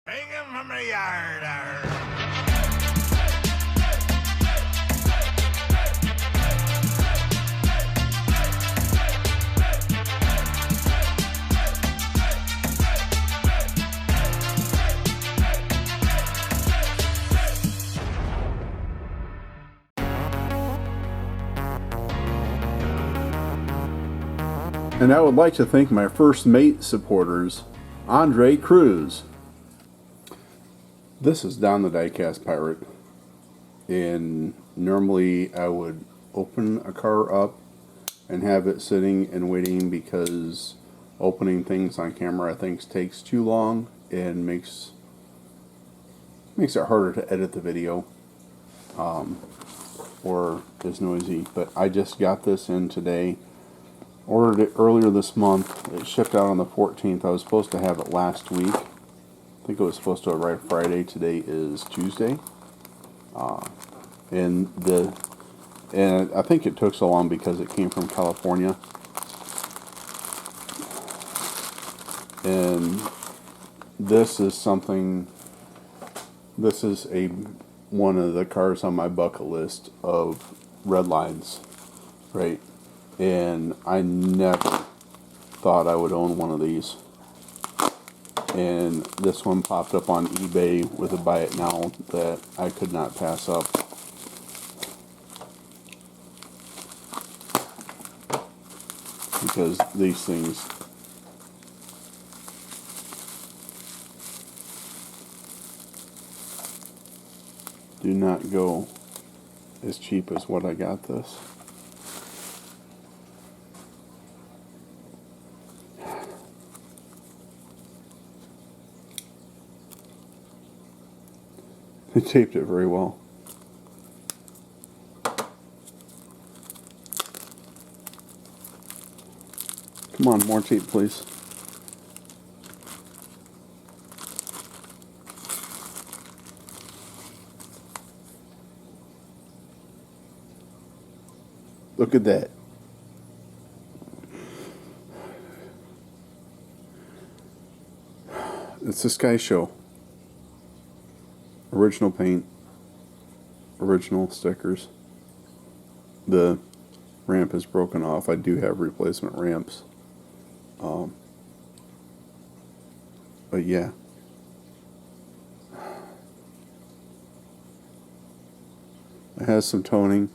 Bring him from the yard. And I would like to thank my first mate supporters, Andre Cruz. This is Don the Diecast Pirate, and normally I would open a car up and have it sitting and waiting, because opening things on camera I think takes too long and makes it harder to edit the video, or is noisy. But I just got this in today. Ordered it earlier this month. It shipped out on the 14th. I was supposed to have it last week. I think it was supposed to arrive Friday. Today is Tuesday. And I think it took so long because it came from California. And this is something. This is one of the cars on my bucket list of Redlines, right? And I never thought I would own one of these. And this one popped up on eBay with a buy it now that I could not pass up. Because these things do not go as cheap as what I got this. They taped it very well. Come on, more tape, please. Look at that. It's the Sky Show. Original paint, original stickers. The ramp is broken off. I do have replacement ramps. But yeah. It has some toning.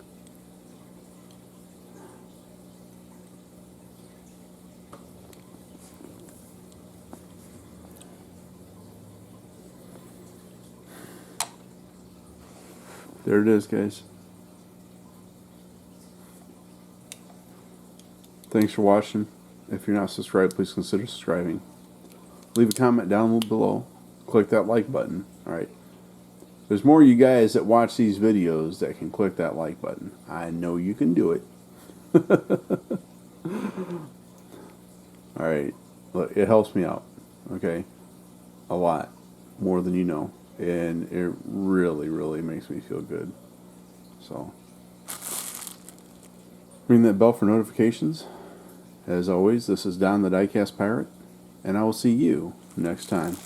There it is, guys. Thanks for watching. If you're not subscribed, please consider subscribing. Leave a comment down below. Click that like button. Alright. There's more of you guys that watch these videos that can click that like button. I know you can do it. Alright. Look, it helps me out. Okay? A lot. More than you know. And it really, really makes me feel good. So, ring that bell for notifications. As always, this is Don the Diecast Pirate, and I will see you next time.